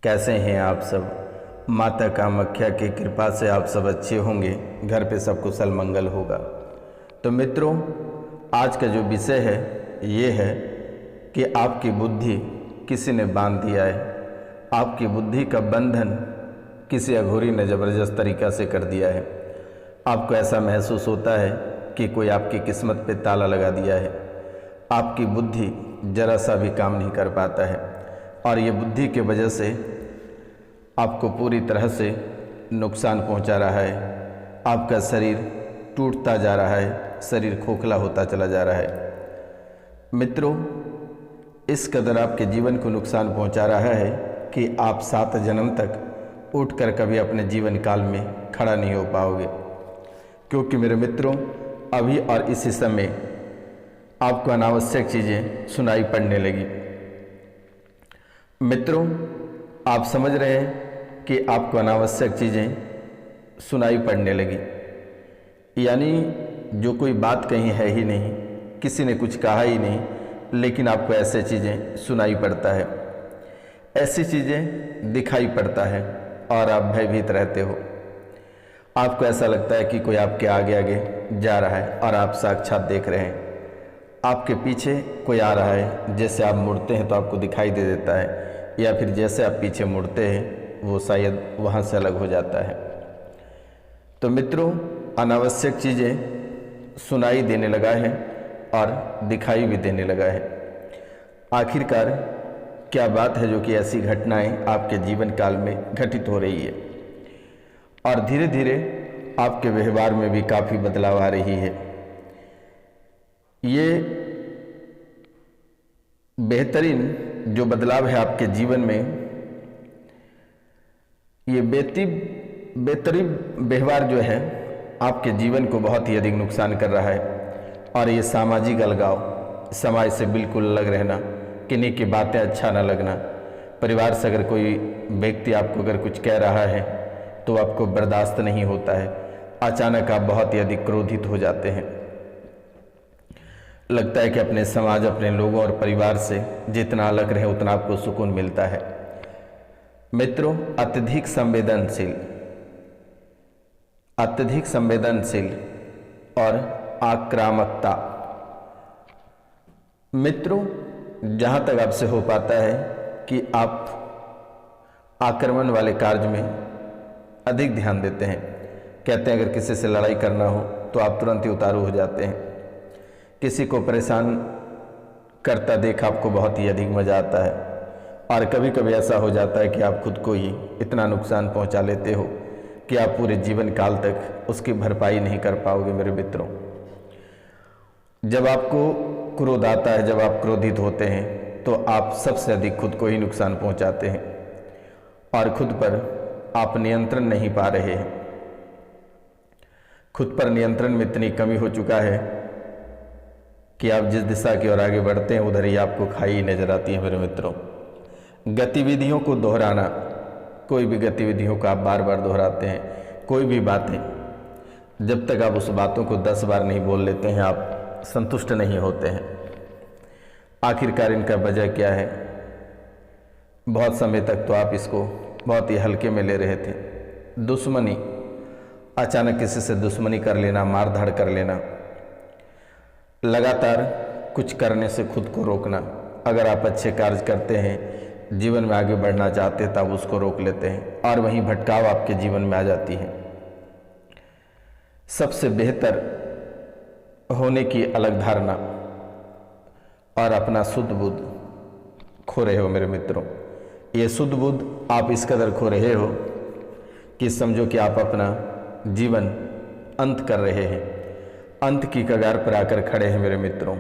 कैसे हैं आप सब। माता कामाख्या की कृपा से आप सब अच्छे होंगे, घर पे सब कुशल मंगल होगा। तो मित्रों, आज का जो विषय है ये है कि आपकी बुद्धि किसी ने बांध दिया है। आपकी बुद्धि का बंधन किसी अघोरी ने ज़बरदस्त तरीक़ा से कर दिया है। आपको ऐसा महसूस होता है कि कोई आपकी किस्मत पे ताला लगा दिया है। आपकी बुद्धि ज़रा सा भी काम नहीं कर पाता है और ये बुद्धि के वजह से आपको पूरी तरह से नुकसान पहुंचा रहा है। आपका शरीर टूटता जा रहा है, शरीर खोखला होता चला जा रहा है। मित्रों, इस कदर आपके जीवन को नुकसान पहुंचा रहा है कि आप 7 जन्म तक उठकर कभी अपने जीवन काल में खड़ा नहीं हो पाओगे। क्योंकि मेरे मित्रों, अभी और इसी समय आपको अनावश्यक चीज़ें सुनाई पड़ने लगी। मित्रों, आप समझ रहे हैं कि आपको अनावश्यक चीज़ें सुनाई पड़ने लगी, यानी जो कोई बात कहीं है ही नहीं, किसी ने कुछ कहा ही नहीं, लेकिन आपको ऐसे चीज़ें सुनाई पड़ता है, ऐसी चीज़ें दिखाई पड़ता है और आप भयभीत रहते हो। आपको ऐसा लगता है कि कोई आपके आगे आगे जा रहा है और आप साक्षात देख रहे हैं। आपके पीछे कोई आ रहा है, जैसे आप मुड़ते हैं तो आपको दिखाई दे देता है, या फिर जैसे आप पीछे मुड़ते हैं वो शायद वहाँ से अलग हो जाता है। तो मित्रों, अनावश्यक चीज़ें सुनाई देने लगा है और दिखाई भी देने लगा है। आखिरकार क्या बात है जो कि ऐसी घटनाएं आपके जीवन काल में घटित हो रही है और धीरे धीरे आपके व्यवहार में भी काफ़ी बदलाव आ रही है। ये बेहतरीन जो बदलाव है आपके जीवन में, ये बेहतरीन व्यवहार जो है आपके जीवन को बहुत ही अधिक नुकसान कर रहा है। और ये सामाजिक अलगाव, समाज से बिल्कुल अलग रहना, किन्हीं की बातें अच्छा ना लगना, परिवार से अगर कोई व्यक्ति आपको अगर कुछ कह रहा है तो आपको बर्दाश्त नहीं होता है। अचानक आप बहुत ही अधिक क्रोधित हो जाते हैं। लगता है कि अपने समाज, अपने लोगों और परिवार से जितना अलग रहे उतना आपको सुकून मिलता है। मित्रों, अत्यधिक संवेदनशील और आक्रामकता। मित्रों, जहाँ तक आपसे हो पाता है कि आप आक्रमण वाले कार्य में अधिक ध्यान देते हैं। कहते हैं अगर किसी से लड़ाई करना हो तो आप तुरंत ही उतारू हो जाते हैं। किसी को परेशान करता देख आपको बहुत ही अधिक मज़ा आता है और कभी कभी ऐसा हो जाता है कि आप खुद को ही इतना नुकसान पहुंचा लेते हो कि आप पूरे जीवन काल तक उसकी भरपाई नहीं कर पाओगे। मेरे मित्रों, जब आपको क्रोध आता है, जब आप क्रोधित होते हैं तो आप सबसे अधिक खुद को ही नुकसान पहुंचाते हैं और खुद पर आप नियंत्रण नहीं पा रहे हैं। खुद पर नियंत्रण में इतनी कमी हो चुका है कि आप जिस दिशा की ओर आगे बढ़ते हैं उधर ही आपको खाई नजर आती है। मेरे मित्रों, गतिविधियों को दोहराना, कोई भी गतिविधियों को आप बार बार दोहराते हैं, कोई भी बातें, जब तक आप उस बातों को 10 बार नहीं बोल लेते हैं आप संतुष्ट नहीं होते हैं। आखिरकार इनका वजह क्या है? बहुत समय तक तो आप इसको बहुत ही हल्के में ले रहे थे। दुश्मनी, अचानक किसी से दुश्मनी कर लेना, मार धाड़ कर लेना, लगातार कुछ करने से खुद को रोकना। अगर आप अच्छे कार्य करते हैं, जीवन में आगे बढ़ना चाहते हैं, तब उसको रोक लेते हैं और वहीं भटकाव आपके जीवन में आ जाती है। सबसे बेहतर होने की अलग धारणा और अपना शुद्ध बुद्ध खो रहे हो। मेरे मित्रों, ये शुद्ध बुद्ध आप इस कदर खो रहे हो कि समझो कि आप अपना जीवन अंत कर रहे हैं, अंत की कगार पर आकर खड़े हैं। मेरे मित्रों,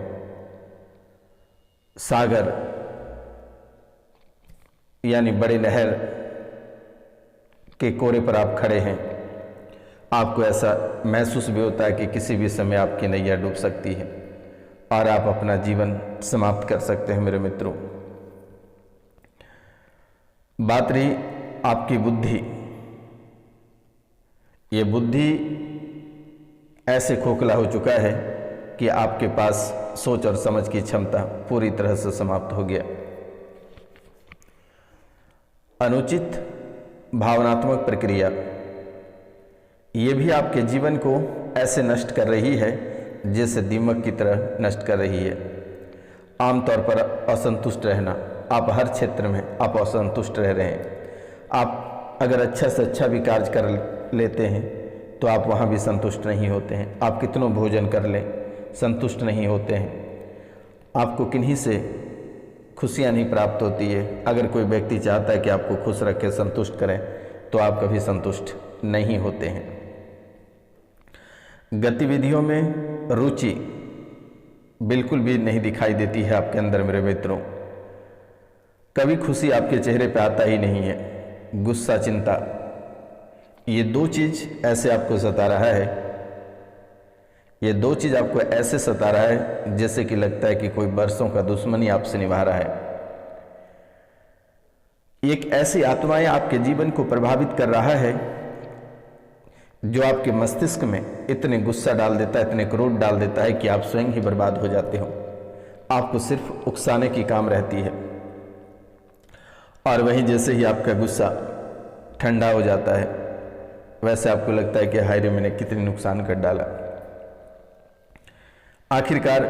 सागर यानी बड़ी नहर के कोरे पर आप खड़े हैं। आपको ऐसा महसूस भी होता है कि किसी भी समय आपकी नैया डूब सकती है और आप अपना जीवन समाप्त कर सकते हैं। मेरे मित्रों, बात रही आपकी बुद्धि। ये बुद्धि ऐसे खोखला हो चुका है कि आपके पास सोच और समझ की क्षमता पूरी तरह से समाप्त हो गया। अनुचित भावनात्मक प्रक्रिया, ये भी आपके जीवन को ऐसे नष्ट कर रही है जैसे दीमक की तरह नष्ट कर रही है। आमतौर पर असंतुष्ट रहना, आप हर क्षेत्र में आप असंतुष्ट रह रहे हैं। आप अगर अच्छा से अच्छा भी कार्य कर लेते हैं तो आप वहाँ भी संतुष्ट नहीं होते हैं। आप कितनों भोजन कर लें, संतुष्ट नहीं होते हैं। आपको किन्हीं से खुशियाँ नहीं प्राप्त होती है। अगर कोई व्यक्ति चाहता है कि आपको खुश रखे, संतुष्ट करें, तो आप कभी संतुष्ट नहीं होते हैं। गतिविधियों में रुचि बिल्कुल भी नहीं दिखाई देती है आपके अंदर मेरे मित्रों। कभी खुशी आपके चेहरे पे आता ही नहीं है। गुस्सा, चिंता, ये दो चीज़ ऐसे आपको सता रहा है, ये दो चीज़ आपको ऐसे सता रहा है जैसे कि लगता है कि कोई बरसों का दुश्मनी आपसे निभा रहा है। एक ऐसी आत्माएं आपके जीवन को प्रभावित कर रहा है जो आपके मस्तिष्क में इतने गुस्सा डाल देता है, इतने क्रोध डाल देता है कि आप स्वयं ही बर्बाद हो जाते हो। आपको सिर्फ उकसाने की काम रहती है, और वहीं जैसे ही आपका गुस्सा ठंडा हो जाता है वैसे आपको लगता है कि हाय रे, मैंने कितनी नुकसान कर डाला। आखिरकार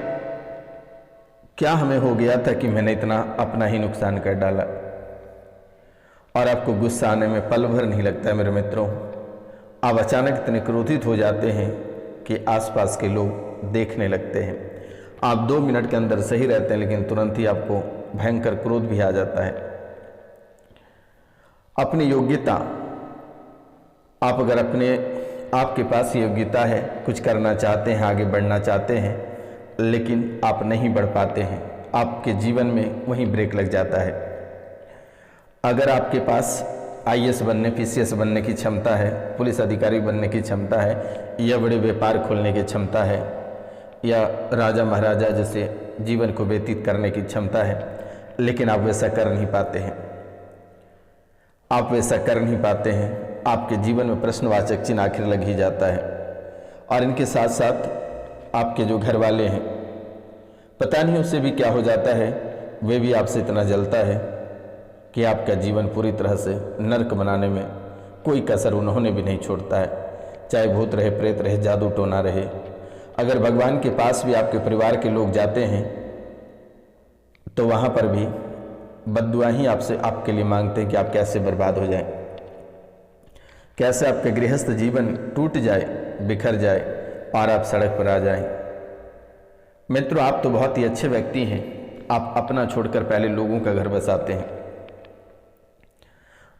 क्या हमें हो गया था कि मैंने इतना अपना ही नुकसान कर डाला। और आपको गुस्सा आने में पल भर नहीं लगता है मेरे मित्रों। आप अचानक इतने क्रोधित हो जाते हैं कि आसपास के लोग देखने लगते हैं। आप 2 मिनट के अंदर सही रहते हैं, लेकिन तुरंत ही आपको भयंकर क्रोध भी आ जाता है। अपनी योग्यता, आप अगर आपके पास योग्यता है, कुछ करना चाहते हैं, आगे बढ़ना चाहते हैं, लेकिन आप नहीं बढ़ पाते हैं, आपके जीवन में वहीं ब्रेक लग जाता है। अगर आपके पास IAS बनने, PCS बनने की क्षमता है, पुलिस अधिकारी बनने की क्षमता है, या बड़े व्यापार खोलने की क्षमता है, या राजा महाराजा जैसे जीवन को व्यतीत करने की क्षमता है, लेकिन आप वैसा कर नहीं पाते हैं, आप वैसा कर नहीं पाते हैं, आपके जीवन में प्रश्नवाचक चिन्ह आखिर लग ही जाता है। और इनके साथ साथ आपके जो घर वाले हैं, पता नहीं उससे भी क्या हो जाता है, वे भी आपसे इतना जलता है कि आपका जीवन पूरी तरह से नर्क बनाने में कोई कसर उन्होंने भी नहीं छोड़ता है। चाहे भूत रहे, प्रेत रहे, जादू टोना रहे, अगर भगवान के पास भी आपके परिवार के लोग जाते हैं तो वहाँ पर भी बद्दुआ ही आपसे आपके लिए मांगते हैं कि आप कैसे बर्बाद हो जाएं, कैसे आपका गृहस्थ जीवन टूट जाए, बिखर जाए और आप सड़क पर आ जाएं। मित्रों, आप तो बहुत ही अच्छे व्यक्ति हैं, आप अपना छोड़कर पहले लोगों का घर बसाते हैं।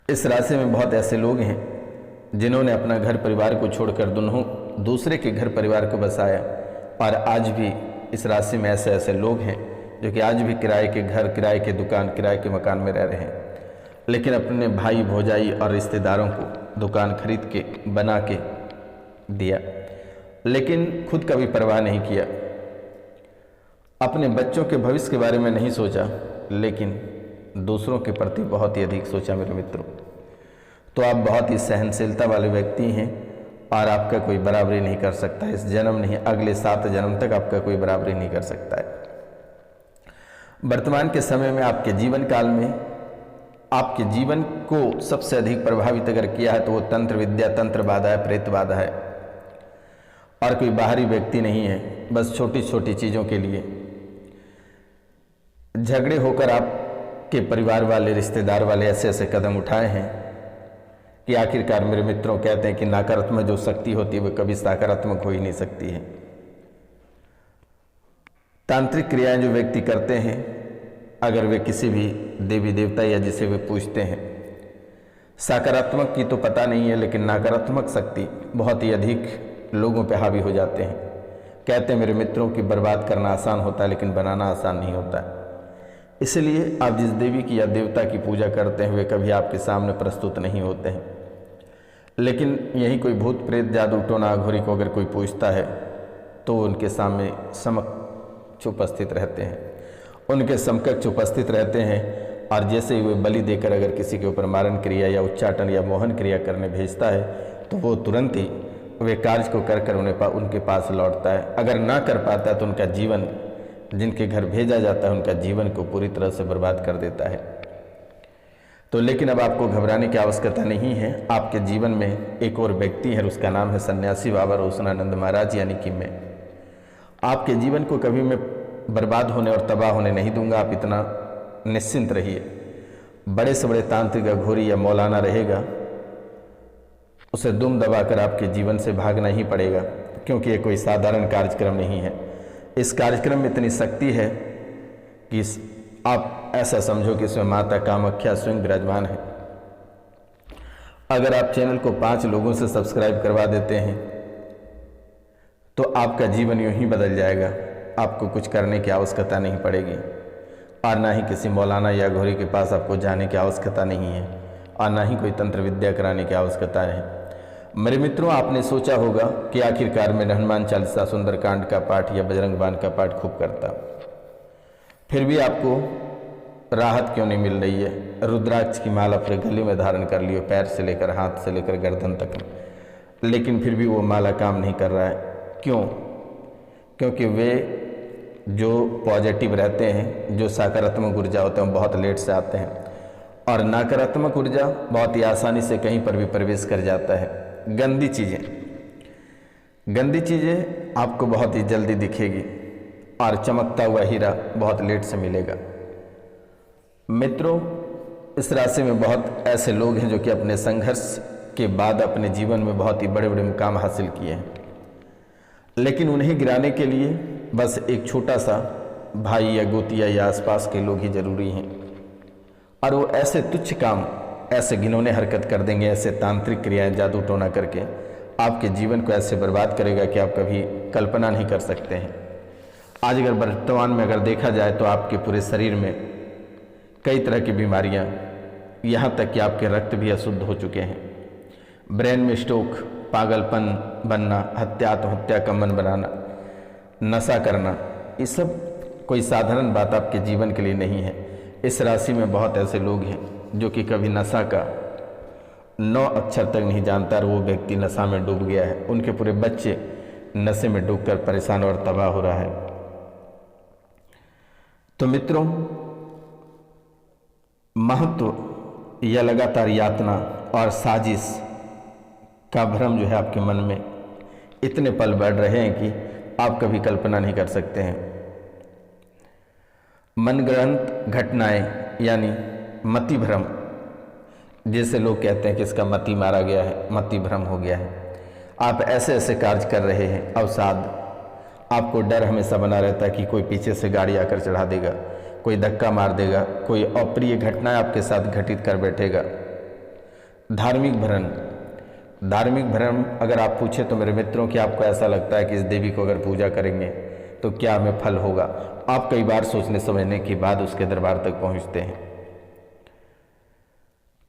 इस राशि में बहुत ऐसे लोग हैं जिन्होंने अपना घर परिवार को छोड़कर दूसरे के घर परिवार को बसाया, और आज भी इस राशि में ऐसे लोग हैं जो कि आज भी किराए के घर, किराए के दुकान, किराए के मकान में रह रहे हैं, लेकिन अपने भाई भौजाई और रिश्तेदारों को दुकान खरीद के बना के दिया, लेकिन खुद कभी परवाह नहीं किया। अपने बच्चों के भविष्य के बारे में नहीं सोचा, लेकिन दूसरों के प्रति बहुत ही अधिक सोचा मेरे मित्रों। तो आप बहुत ही सहनशीलता वाले व्यक्ति हैं और आपका कोई बराबरी नहीं कर सकता। इस जन्म नहीं, अगले 7 जन्म तक आपका कोई बराबरी नहीं कर सकता है। वर्तमान के समय में आपके जीवन काल में आपके जीवन को सबसे अधिक प्रभावित अगर किया है तो वो तंत्र विद्या, तंत्र बाधा है, प्रेत बाधा है, और कोई बाहरी व्यक्ति नहीं है। बस छोटी छोटी चीज़ों के लिए झगड़े होकर आपके परिवार वाले, रिश्तेदार वाले ऐसे कदम उठाए हैं कि आखिरकार मेरे मित्रों कहते हैं कि नकारात्मक जो शक्ति होती है वो कभी सकारात्मक हो ही नहीं सकती है। तांत्रिक क्रियाएं जो व्यक्ति करते हैं, अगर वे किसी भी देवी देवता या जिसे वे पूजते हैं, सकारात्मक की तो पता नहीं है, लेकिन नकारात्मक शक्ति बहुत ही अधिक लोगों पे हावी हो जाते हैं। कहते हैं मेरे मित्रों कि बर्बाद करना आसान होता है, लेकिन बनाना आसान नहीं होता है। इसलिए आप जिस देवी की या देवता की पूजा करते हैं वे कभी आपके सामने प्रस्तुत नहीं होते हैं, लेकिन यही कोई भूत प्रेत, जादू टोना, घोरी को अगर कोई पूछता है तो उनके सामने समक्ष उपस्थित रहते हैं, उनके समकक्ष उपस्थित रहते हैं। और जैसे ही वे बलि देकर अगर किसी के ऊपर मारण क्रिया या उच्चाटन या मोहन क्रिया करने भेजता है तो वो तुरंत ही वे कार्य को कर उनके पास लौटता है। अगर ना कर पाता तो उनका जीवन, जिनके घर भेजा जाता है, उनका जीवन को पूरी तरह से बर्बाद कर देता है। तो लेकिन अब आपको घबराने की आवश्यकता नहीं है। आपके जीवन में एक और व्यक्ति है, उसका नाम है सन्यासी बाबा रोशनानंद महाराज, यानी कि मैं। आपके जीवन को कभी मैं बर्बाद होने और तबाह होने नहीं दूंगा, आप इतना निश्चिंत रहिए। बड़े से बड़े तांत्रिक अघोरी या मौलाना रहेगा, उसे दुम दबाकर आपके जीवन से भागना ही पड़ेगा, क्योंकि ये कोई साधारण कार्यक्रम नहीं है। इस कार्यक्रम में इतनी शक्ति है कि आप ऐसा समझो कि इसमें माता कामाख्या स्वयं विराजमान है। अगर आप चैनल को 5 लोगों से सब्सक्राइब करवा देते हैं तो आपका जीवन यूं ही बदल जाएगा। आपको कुछ करने की आवश्यकता नहीं पड़ेगी और ना ही किसी मौलाना या घोरी के पास आपको जाने की आवश्यकता नहीं है और ना ही कोई तंत्र विद्या कराने की आवश्यकता है। मेरे मित्रों, आपने सोचा होगा कि आखिरकार मैं हनुमान चालीसा, सुंदरकांड का पाठ या बजरंग बाण का पाठ खूब करता, फिर भी आपको राहत क्यों नहीं मिल रही है। रुद्राक्ष की माला अपने गले में धारण कर लियो, पैर से लेकर हाथ से लेकर गर्दन तक, लेकिन फिर भी वो माला काम नहीं कर रहा है। क्यों? क्योंकि वे जो पॉजिटिव रहते हैं, जो सकारात्मक ऊर्जा होते हैं, बहुत लेट से आते हैं और नकारात्मक ऊर्जा बहुत ही आसानी से कहीं पर भी प्रवेश कर जाता है। गंदी चीज़ें आपको बहुत ही जल्दी दिखेगी और चमकता हुआ हीरा बहुत लेट से मिलेगा। मित्रों, इस राशि में बहुत ऐसे लोग हैं जो कि अपने संघर्ष के बाद अपने जीवन में बहुत ही बड़े बड़े मुकाम हासिल किए हैं, लेकिन उन्हें गिराने के लिए बस एक छोटा सा भाई या गोतिया या आसपास के लोग ही जरूरी हैं और वो ऐसे तुच्छ काम, ऐसे घिनौने हरकत कर देंगे, ऐसे तांत्रिक क्रियाएं जादू टोना करके आपके जीवन को ऐसे बर्बाद करेगा कि आप कभी कल्पना नहीं कर सकते हैं। आज अगर वर्तमान में अगर देखा जाए तो आपके पूरे शरीर में कई तरह की बीमारियां, यहाँ तक कि आपके रक्त भी अशुद्ध हो चुके हैं। ब्रेन में स्ट्रोक, पागलपन बनना, आत्महत्या का मन बनाना, नशा करना, ये सब कोई साधारण बात आपके जीवन के लिए नहीं है। इस राशि में बहुत ऐसे लोग हैं जो कि कभी नशा का 9 अक्षर तक नहीं जानता और वो व्यक्ति नशा में डूब गया है। उनके पूरे बच्चे नशे में डूबकर परेशान और तबाह हो रहा है। तो मित्रों, महत्व या लगातार यातना और साजिश का भ्रम जो है आपके मन में इतने पल बढ़ रहे हैं कि आप कभी कल्पना नहीं कर सकते हैं। मनगढ़ंत घटनाएं यानी मति भ्रम, जैसे लोग कहते हैं कि इसका मति मारा गया है, मति भ्रम हो गया है। आप ऐसे ऐसे कार्य कर रहे हैं, अवसाद, आपको डर हमेशा बना रहता है कि कोई पीछे से गाड़ी आकर चढ़ा देगा, कोई धक्का मार देगा, कोई अप्रिय घटना आपके साथ घटित कर बैठेगा। धार्मिक भ्रम अगर आप पूछे तो मेरे मित्रों कि आपको ऐसा लगता है कि इस देवी को अगर पूजा करेंगे तो क्या हमें फल होगा। आप कई बार सोचने समझने के बाद उसके दरबार तक पहुंचते हैं।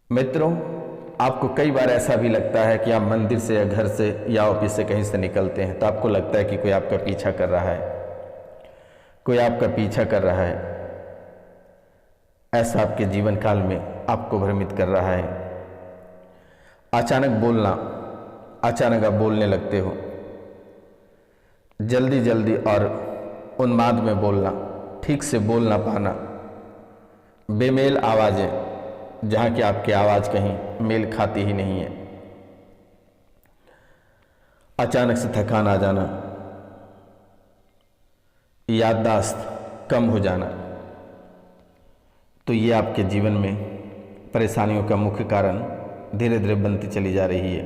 मित्रों, आपको कई बार ऐसा भी लगता है कि आप मंदिर से या घर से या ऑफिस से कहीं से निकलते हैं तो आपको लगता है कि कोई आपका पीछा कर रहा है, कोई आपका पीछा कर रहा है। ऐसा आपके जीवन काल में आपको भ्रमित कर रहा है। अचानक आप बोलने लगते हो, जल्दी और उन्माद में बोलना, ठीक से बोल ना पाना, बेमेल आवाज़ें जहाँ की आपकी आवाज़ कहीं मेल खाती ही नहीं है, अचानक से थकान आ जाना, याददाश्त कम हो जाना, तो ये आपके जीवन में परेशानियों का मुख्य कारण धीरे धीरे बनती चली जा रही है।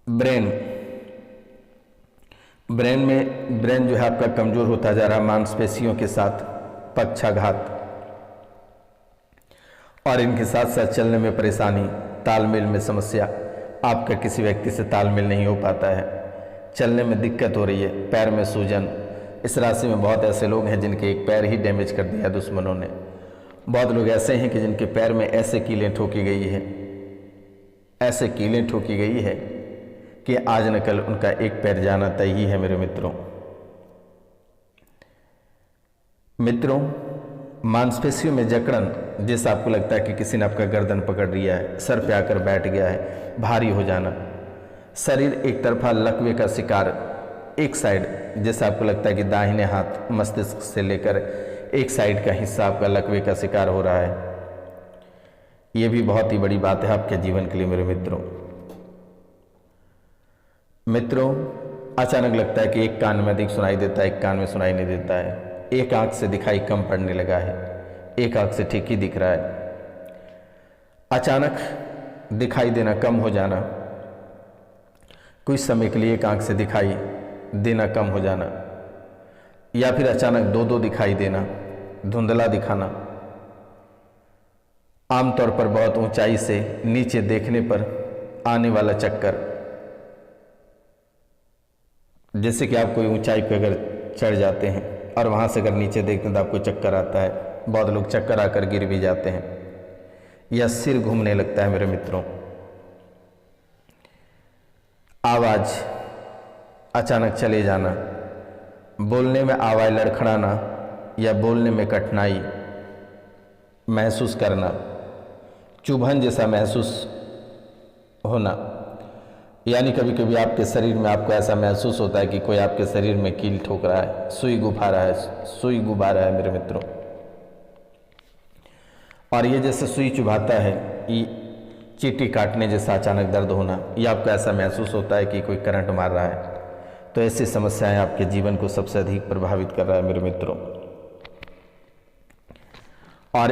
ब्रेन जो है आपका कमजोर होता जा रहा है, मांसपेशियों के साथ पक्षाघात और इनके साथ साथ चलने में परेशानी, तालमेल में समस्या, आपका किसी व्यक्ति से तालमेल नहीं हो पाता है, चलने में दिक्कत हो रही है, पैर में सूजन। इस राशि में बहुत ऐसे लोग हैं जिनके एक पैर ही डैमेज कर दिया दुश्मनों ने। बहुत लोग ऐसे हैं कि जिनके पैर में ऐसे कीलें ठोकी गई है कि आज न कल उनका एक पैर जाना तय ही है। मेरे मित्रों, मांसपेशियों में जकड़न, जैसा आपको लगता है कि किसी ने आपका गर्दन पकड़ लिया है, सर पे आकर बैठ गया है, भारी हो जाना, शरीर एक तरफा लकवे का शिकार, एक साइड, जैसा आपको लगता है कि दाहिने हाथ मस्तिष्क से लेकर एक साइड का हिस्सा आपका लकवे का शिकार हो रहा है। ये भी बहुत ही बड़ी बात है आपके जीवन के लिए मेरे मित्रों। अचानक लगता है कि एक कान में अधिक सुनाई देता है, एक कान में सुनाई नहीं देता है। एक आंख से दिखाई कम पड़ने लगा है, एक आंख से ठीक ही दिख रहा है। अचानक दिखाई देना कम हो जाना, कुछ समय के लिए एक आंख से दिखाई देना कम हो जाना, या फिर अचानक दो दो दिखाई देना, धुंधला दिखाना, आमतौर पर बहुत ऊंचाई से नीचे देखने पर आने वाला चक्कर। जैसे कि आप कोई ऊंचाई पर अगर चढ़ जाते हैं और वहां से अगर नीचे देखते हैं तो आपको चक्कर आता है। बहुत लोग चक्कर आकर गिर भी जाते हैं, या सिर घूमने लगता है मेरे मित्रों। आवाज अचानक चले जाना, बोलने में आवाज लड़खड़ाना या बोलने में कठिनाई महसूस करना, चुभन जैसा महसूस होना, यानी कभी कभी आपके शरीर में आपको ऐसा महसूस होता है कि कोई आपके शरीर में कील ठोक रहा है, सुई गुफा रहा है मेरे मित्रों। और ये जैसे सुई चुभाता है, ये चींटी काटने जैसा अचानक दर्द होना, ये आपको ऐसा महसूस होता है कि कोई करंट मार रहा है। तो ऐसी समस्याएं आपके जीवन को सबसे अधिक प्रभावित कर रहा है मेरे मित्रों। और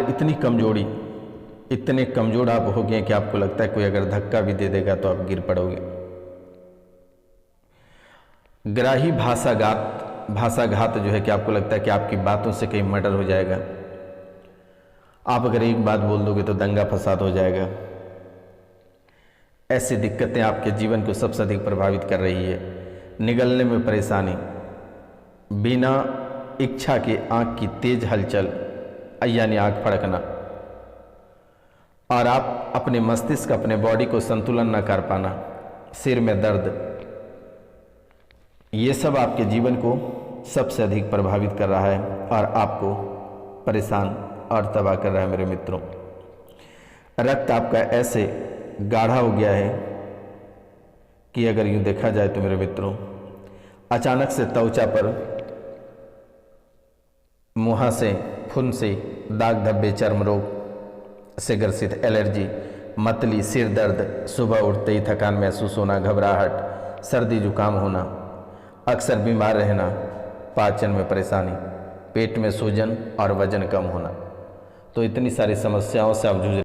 इतने कमजोर आप हो गए कि आपको लगता है कोई अगर धक्का भी दे देगा तो आप गिर पड़ोगे। ग्राही भाषाघात जो है कि आपको लगता है कि आपकी बातों से कहीं मर्डर हो जाएगा। आप अगर एक बात बोल दोगे तो दंगा फसाद हो जाएगा। ऐसी दिक्कतें आपके जीवन को सबसे अधिक प्रभावित कर रही है। निगलने में परेशानी, बिना इच्छा के आंख की तेज हलचल यानी आंख फड़कना, और आप अपने मस्तिष्क अपने बॉडी को संतुलन न कर पाना, सिर में दर्द, ये सब आपके जीवन को सबसे अधिक प्रभावित कर रहा है और आपको परेशान और तबाह कर रहा है मेरे मित्रों। रक्त आपका ऐसे गाढ़ा हो गया है कि अगर यूँ देखा जाए तो मेरे मित्रों, अचानक से त्वचा पर मुहासे, फुंसी, दाग धब्बे, चर्म रोग से ग्रसित, एलर्जी, मतली, सिर दर्द, सुबह उठते ही थकान महसूस होना, घबराहट, सर्दी जुकाम होना, अक्सर बीमार रहना, पाचन में परेशानी, पेट में सूजन और वजन कम होना। तो इतनी सारी समस्याओं से आप जूझ